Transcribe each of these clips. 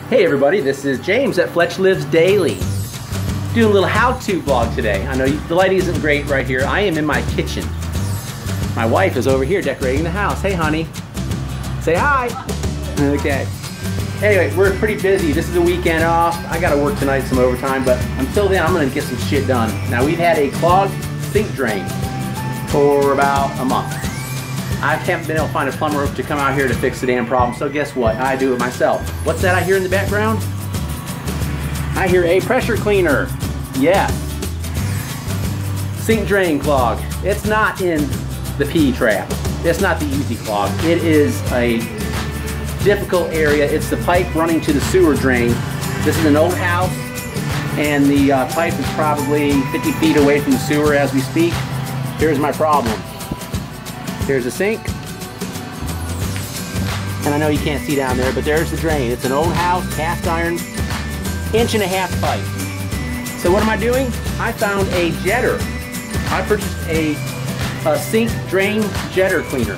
Hey everybody, this is James at FLetch Lives Daily. Doing a little how-to vlog today. I know the lighting isn't great right here. I am in my kitchen. My wife is over here decorating the house. Hey honey, say hi. Okay. Anyway, we're pretty busy. This is a weekend off. I gotta work tonight, some overtime, but until then I'm gonna get some shit done. Now we've had a clogged sink drain for about a month. I haven't been able to find a plumber to come out here to fix the damn problem, so guess what? I do it myself. What's that I hear in the background? I hear a pressure cleaner. Yeah. Sink drain clog. It's not in the P-trap. It's not the easy clog. It is a difficult area. It's the pipe running to the sewer drain. This is an old house, and the pipe is probably 50 feet away from the sewer as we speak. Here's my problem. Here's the sink, and I know you can't see down there, but there's the drain. It's an old house, cast iron, 1.5-inch pipe. So what am I doing? I found a jetter. I purchased a sink drain jetter cleaner.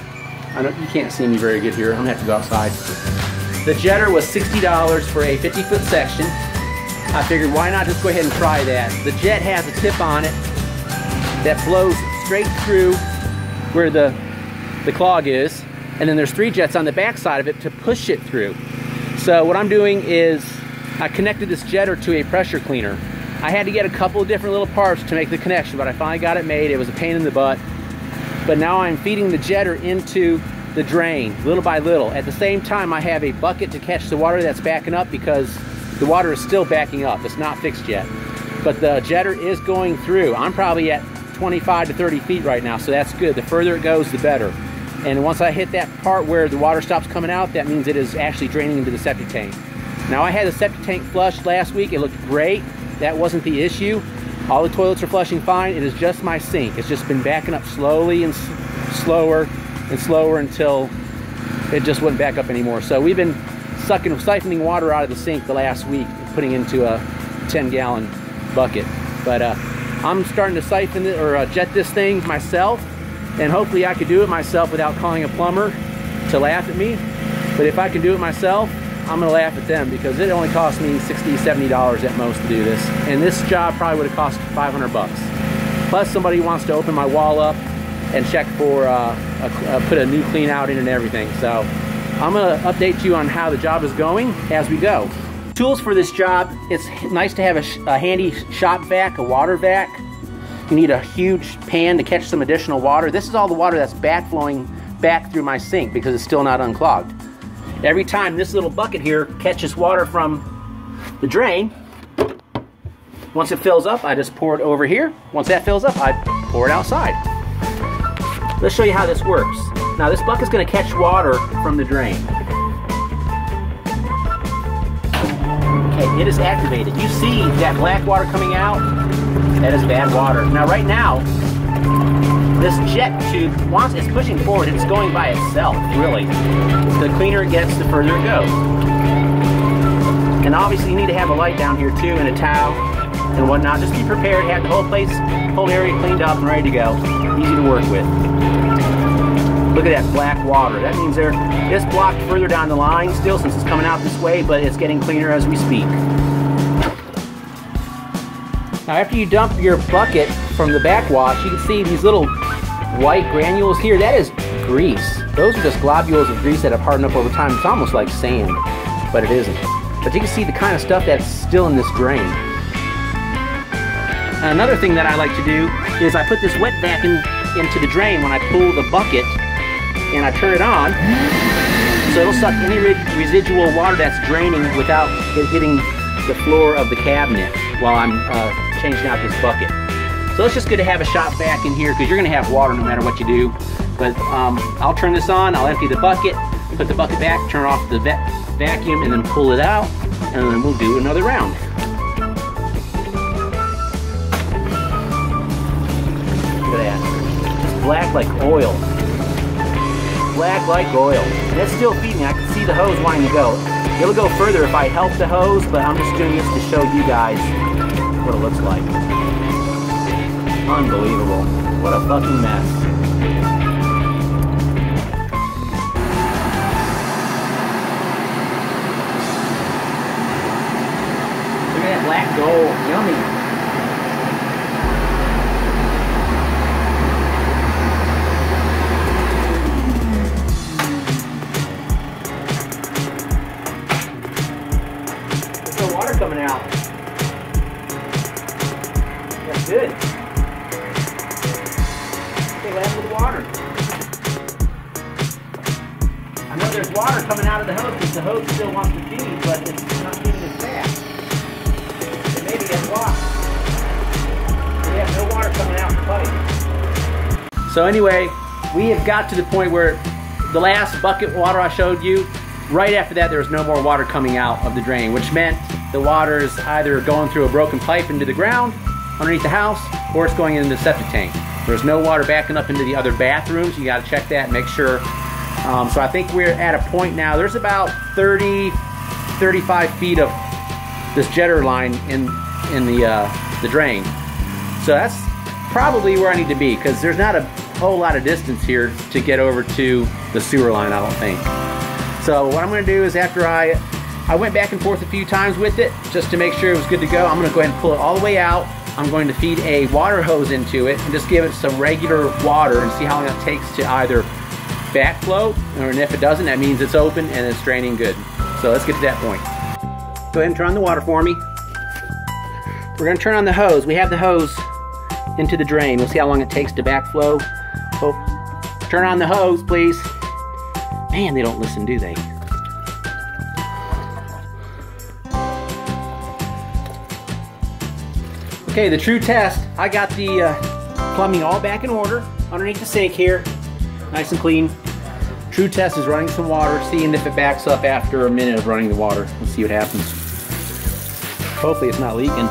I know you can't see me very good here. I'm gonna have to go outside. The jetter was $60 for a 50-foot section. I figured why not just go ahead and try that. The jet has a tip on it that blows straight through where the clog is, and then there's 3 jets on the back side of it to push it through. So what I'm doing is I connected this jetter to a pressure cleaner. I had to get a couple of different little parts to make the connection, but I finally got it made. It was a pain in the butt. But now I'm feeding the jetter into the drain little by little. At the same time, I have a bucket to catch the water that's backing up because the water is still backing up. It's not fixed yet. But the jetter is going through. I'm probably at 25 to 30 feet right now, so that's good. The further it goes, the better. And once I hit that part where the water stops coming out, that means it is actually draining into the septic tank. Now I had the septic tank flushed last week. It looked great. That wasn't the issue. All the toilets are flushing fine. It is just my sink. It's just been backing up slowly and slower and slower until it just wouldn't back up anymore. So we've been siphoning water out of the sink the last week, putting into a 10-gallon bucket. But I'm starting to siphon it or jet this thing myself, and hopefully I could do it myself without calling a plumber to laugh at me. But if I can do it myself, I'm gonna laugh at them because it only cost me $60, $70 at most to do this. And this job probably would have cost 500 bucks. Plus somebody wants to open my wall up and check for, put a new clean out in and everything. So I'm gonna update you on how the job is going as we go. Tools for this job, it's nice to have a handy shop vac, a water vac. You need a huge pan to catch some additional water. This is all the water that's backflowing back through my sink because it's still not unclogged. Every time this little bucket here catches water from the drain, once it fills up, I just pour it over here. Once that fills up, I pour it outside. Let's show you how this works. Now this bucket's gonna catch water from the drain. Okay, it is activated. You see that black water coming out? That is bad water. Now right now, this jet tube, once it's pushing forward, it's going by itself, really. The cleaner it gets, the further it goes. And obviously you need to have a light down here too, and a towel and whatnot. Just be prepared, have the whole place, whole area cleaned up and ready to go. Easy to work with. Look at that black water. That means it's blocked further down the line still since it's coming out this way, but it's getting cleaner as we speak. Now after you dump your bucket from the backwash, you can see these little white granules here. That is grease. Those are just globules of grease that have hardened up over time. It's almost like sand, but it isn't. But you can see the kind of stuff that's still in this drain. And another thing that I like to do is I put this wet vac into the drain when I pull the bucket and I turn it on, so it'll suck any residual water that's draining without it hitting the floor of the cabinet while I'm changing out this bucket. So it's just good to have a shop vac in here because you're going to have water no matter what you do. But I'll turn this on, I'll empty the bucket, put the bucket back, turn off the vacuum, and then pull it out, and then we'll do another round. Look at that. It's black like oil. Black like oil. And it's still feeding. I can see the hose wanting to go. It'll go further if I help the hose, but I'm just doing this to show you guys what it looks like. Unbelievable. What a fucking mess. that black gold. Yummy. There's no water coming out. That's good. Okay, what happened with the water? I know there's water coming out of the hose because the hose still wants to feed, but it's not feeding as fast. It maybe gets lost. We have no water coming out the pipe. So anyway, we have got to the point where the last bucket of water I showed you, right after that there was no more water coming out of the drain, which meant the water is either going through a broken pipe into the ground underneath the house, or it's going into the septic tank. There's no water backing up into the other bathrooms. You got to check that and make sure. So I think we're at a point now, there's about 30-35 feet of this jetter line in the drain. So that's probably where I need to be, because there's not a whole lot of distance here to get over to the sewer line, I don't think. So what I'm going to do is, after I went back and forth a few times with it just to make sure it was good to go, I'm going to go ahead and pull it all the way out. I'm going to feed a water hose into it and just give it some regular water and see how long it takes to either backflow, and if it doesn't, that means it's open and it's draining good. So let's get to that point. Go ahead and turn on the water for me. We're going to turn on the hose. We have the hose into the drain. We'll see how long it takes to backflow. Oh, turn on the hose, please. Man, they don't listen, do they? Okay, the true test. I got the plumbing all back in order underneath the sink here. Nice and clean. True test is running some water, seeing if it backs up after a minute of running the water. Let's see what happens. Hopefully it's not leaking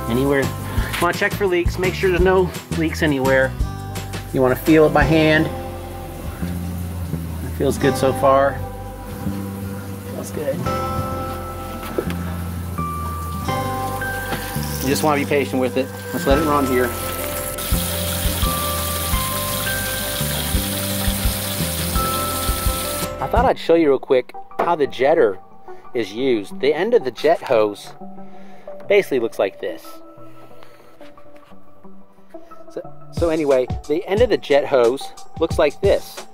anywhere. You want to check for leaks. Make sure there's no leaks anywhere. You want to feel it by hand. It feels good so far. Feels good. You just want to be patient with it. Let's let it run here. I thought I'd show you real quick how the jetter is used. The end of the jet hose basically looks like this. So anyway, the end of the jet hose looks like this.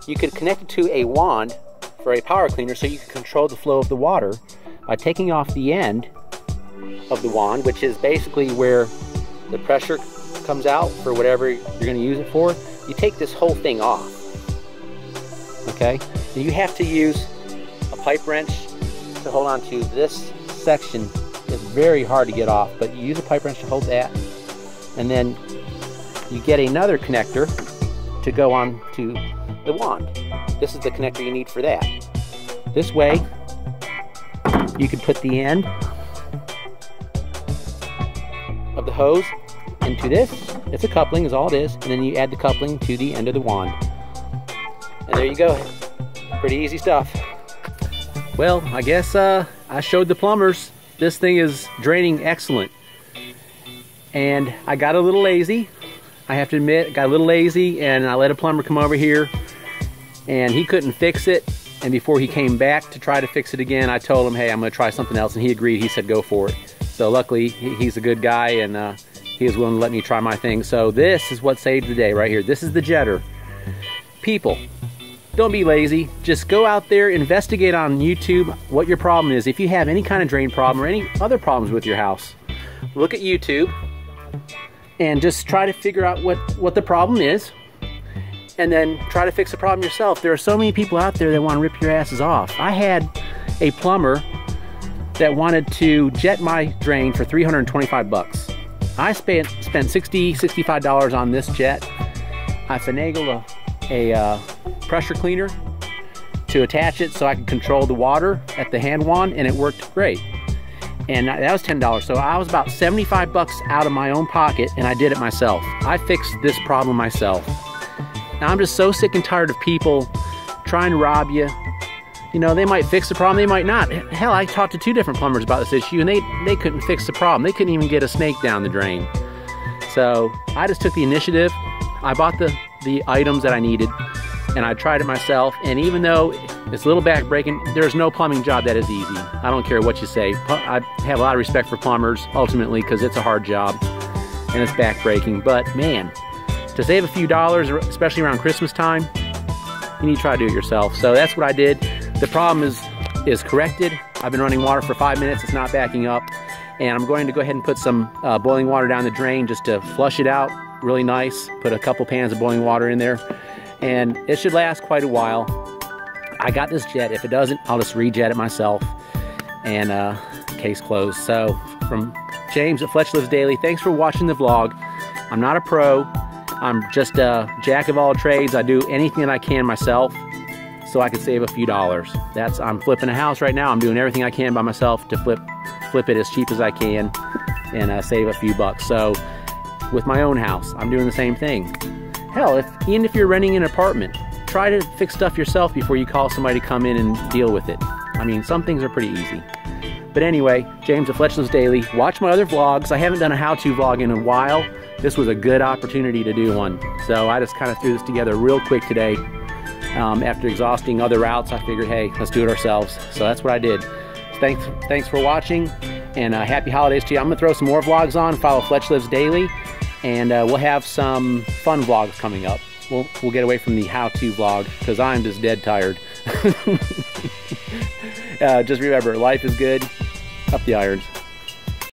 You could connect it to a wand for a power cleaner so you can control the flow of the water by taking off the end of the wand, which is basically where the pressure comes out for whatever you're going to use it for. You take this whole thing off. Okay, and you have to use a pipe wrench to hold on to this section. It's very hard to get off, but you use a pipe wrench to hold that, and then you get another connector to go on to the wand. This is the connector you need for that. This way you can put the end of the hose into this. It's a coupling is all it is, and then you add the coupling to the end of the wand. And there you go. Pretty easy stuff. Well, I guess I showed the plumbers. This thing is draining excellent. And I got a little lazy. I have to admit, got a little lazy, and I let a plumber come over here, and he couldn't fix it. And before he came back to try to fix it again, I told him, hey, I'm going to try something else, and he agreed. He said, go for it. So luckily, he's a good guy, and he was willing to let me try my thing. So this is what saved the day right here. This is the jetter. People, don't be lazy. Just go out there, investigate on YouTube what your problem is. If you have any kind of drain problem or any other problems with your house, look at YouTube and just try to figure out what the problem is, and then try to fix the problem yourself. There are so many people out there that want to rip your asses off. I had a plumber that wanted to jet my drain for 325 bucks. I spent $60, $65 on this jet. I finagled a pressure cleaner to attach it so I could control the water at the hand wand, and it worked great. And that was $10. So I was about 75 bucks out of my own pocket, and I did it myself. I fixed this problem myself. Now I'm just so sick and tired of people trying to rob you. You know, they might fix the problem, they might not. Hell, I talked to 2 different plumbers about this issue, and they couldn't fix the problem. They couldn't even get a snake down the drain. So I just took the initiative. I bought the items that I needed, and I tried it myself. And even though It's a little back breaking. There's no plumbing job that is easy. I don't care what you say. I have a lot of respect for plumbers ultimately because it's a hard job and it's back breaking. But man, to save a few dollars, especially around Christmas time, you need to try to do it yourself. So that's what I did. The problem is corrected. I've been running water for 5 minutes. It's not backing up. And I'm going to go ahead and put some boiling water down the drain just to flush it out really nice. Put a couple pans of boiling water in there. And it should last quite a while. I got this jet. If it doesn't, I'll just rejet it myself. And case closed. So from James at FLetch Lives Daily, thanks for watching the vlog. I'm not a pro. I'm just a jack of all trades. I do anything that I can myself so I can save a few dollars. I'm flipping a house right now. I'm doing everything I can by myself to flip it as cheap as I can and save a few bucks. So with my own house, I'm doing the same thing. Hell, even if you're renting an apartment, try to fix stuff yourself before you call somebody to come in and deal with it. I mean, some things are pretty easy. But anyway, James at FLetch Lives Daily. Watch my other vlogs. I haven't done a how-to vlog in a while. This was a good opportunity to do one. So I just kind of threw this together real quick today. After exhausting other routes, I figured, hey, let's do it ourselves. So that's what I did. Thanks for watching, and happy holidays to you. I'm gonna throw some more vlogs on. Follow FLetch Lives Daily, and we'll have some fun vlogs coming up. We'll get away from the how-to vlog because I'm just dead tired. Just remember, life is good. Up the irons.